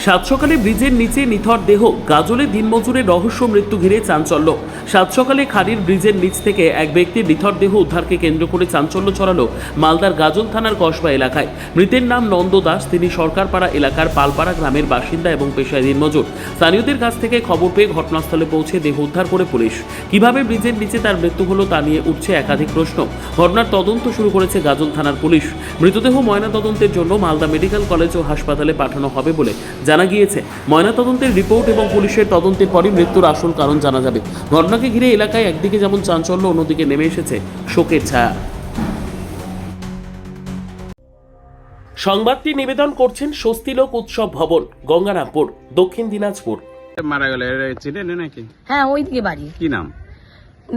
সাত সকালে ব্রিজের নিচে নিথর দেহ গাজলে দিনমজুরের রহস্য মৃত্যু ঘিরে চাঞ্চল্য। সাত সকালে খাড়ির ব্রিজের নিচ থেকে এক ব্যক্তির নিথর দেহ উদ্ধারকে কেন্দ্র করে চাঞ্চল্য ছড়ালো মালদার গাজল থানার কসবা এলাকায়। মৃতের নাম নন্দ দাস। তিনি সরকারপাড়া এলাকার পালপাড়া গ্রামের বাসিন্দা এবং পেশায় দিনমজুর। স্থানীয়দের কাছ থেকে খবর পেয়ে ঘটনাস্থলে পৌঁছে দেহ উদ্ধার করে পুলিশ। কিভাবে ব্রিজের নিচে তার মৃত্যু হলো তা নিয়ে উঠছে একাধিক প্রশ্ন। ঘটনার তদন্ত শুরু করেছে গাজল থানার পুলিশ। মৃতদেহ ময়নাতদন্তের জন্য মালদা মেডিকেল কলেজ ও হাসপাতালে পাঠানো হবে বলে জানা গিয়েছে। ময়নাতদন্তের রিপোর্ট এবং পুলিশের তদন্তের পরই মৃত্যুর আসল কারণ জানা যাবে। ঘটনাকে ঘিরে এলাকায় একদিকে যেমন চাঞ্চল্য, অন্যদিকে নেমে এসেছে শোকের ছায়া। সংবাদটি নিবেদন করছেন স্বস্তিলোক উৎসব ভবন, গঙ্গারামপুর, দক্ষিণ দিনাজপুর। মারা গেল চিনেন নাকি? হ্যাঁ, ওই দিকে বাড়ি। কি নাম?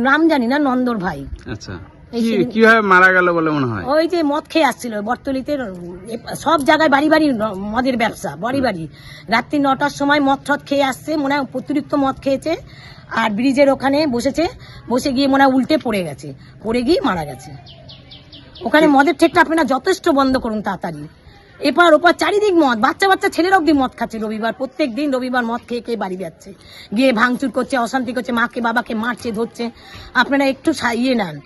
নাম জানি না, নন্দর ভাই। আচ্ছা, কিভাবে মারা গেল বলে মনে হয়? ওই যে মদ খেয়ে আসছিল বর্তলিতে, সব জায়গায় বাড়ি বাড়ি মদের ব্যবসা, বাড়ি বাড়ি। রাত্রি 9টার সময় মদ টদ খেয়ে আসছে, মনে হয় অতিরিক্ত মদ খেয়েছে, আর ব্রিজের ওখানে বসেছে, বসে গিয়ে মনে হয় উল্টে পড়ে গেছে, পড়ে গিয়ে মারা গেছে। ওখানে মদের ঠেকটা আপনারা যথেষ্ট বন্ধ করুন তাড়াতাড়ি। এপার ওপার চারিদিক মদ, বাচ্চা বাচ্চা ছেলেরা অব্দি মদ খাচ্ছে রবিবার, প্রত্যেক দিন রবিবার মদ খেয়ে খেয়ে বাড়ি যাচ্ছে, গিয়ে ভাঙচুর করছে, অশান্তি করছে, মাকে বাবাকে মারছে, ধরছে। আপনারা একটু ইয়ে নেন।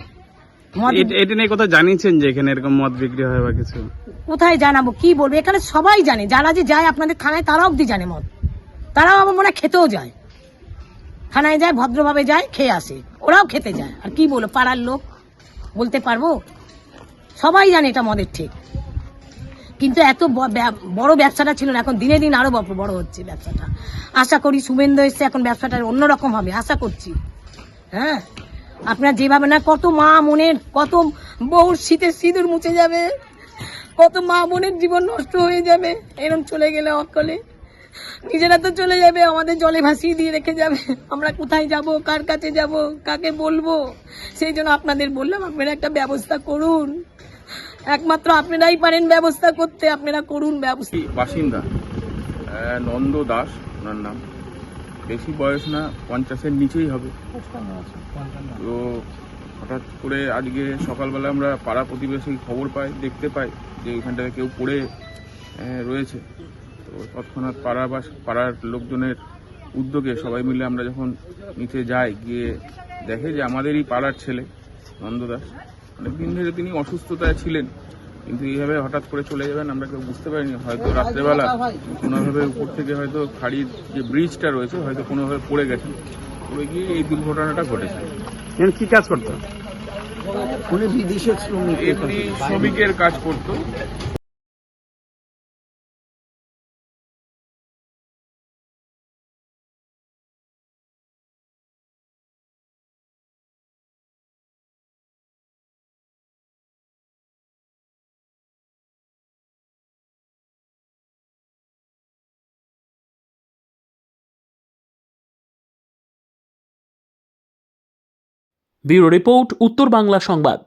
এটা নিয়ে কোথাও জানিয়েছেন যে এখানে এরকম মদ বিক্রি হয় বা কিছু? কোথায় জানাবো, কি বলবো, এখানে সবাই জানে, যারা যে যায় আপনাদের থানায় তারা অব্দি জানে মদ। তারাও আমার মনে হয় খেতেও যায়, থানায় যায়, ভদ্রভাবে যায়, খেয়ে আসে, ওরাও খেতে যায়। আর কি বলবো, পাড়ার লোক বলতে পারবো? সবাই জানে এটা মদের ঠিক। কিন্তু এত বড় ব্যবসাটা ছিল না, এখন দিনে দিন আরো বড় হচ্ছে ব্যবসাটা। আশা করি শুভেন্দু এসছে, এখন ব্যবসাটা অন্যরকম হবে আশা করছি। হ্যাঁ, আপনার যেভাবে না, কত মা মনের, কত বউর শীতের সিঁদুর মুছে যাবে, কত মা বোনের জীবন নষ্ট হয়ে যাবে এরকম চলে গেলে। অকলে নিজেরা তো চলে যাবে, আমাদের জলে ভাসিয়ে দিয়ে রেখে যাবে। আমরা কোথায় যাব, কার কাছে যাব, কাকে বলবো? সেই জন্য আপনাদের বললাম, আপনারা একটা ব্যবস্থা করুন, একমাত্র আপনারাই পারেন ব্যবস্থা করতে, আপনারা করুন ব্যবস্থা। বাসিন্দা নন্দ দাস ওনার নাম, বেশি বয়স না, 50-এর নিচেই হবে। তো হঠাৎ করে আজকে সকালবেলা আমরা পাড়া প্রতিবেশী খবর পাই, দেখতে পাই যে ওইখানটায় কেউ পড়ে রয়েছে। তো তৎক্ষণাৎ পাড়ার লোকজনের উদ্যোগে সবাই মিলে আমরা যখন নিচে যাই, গিয়ে দেখে যে আমাদেরই পাড়ার ছেলে নন্দ দাস। অনেকদিন ধরে তিনি অসুস্থতায় ছিলেন, কিন্তু এইভাবে হঠাৎ করে চলে যাবেন আমরা কেউ বুঝতে পারিনি। হয়তো রাত্রেবেলা কোনোভাবে উপর থেকে হয়তো খাড়ির যে ব্রিজটা রয়েছে হয়তো কোনোভাবে পড়ে গেছেন, পড়ে গিয়ে এই দুর্ঘটনাটা ঘটেছে। কি কাজ করতো উনি? বিদেশের শ্রমিকের কাজ করতো। ব্যুরো রিপোর্ট, উত্তর বাংলা সংবাদ।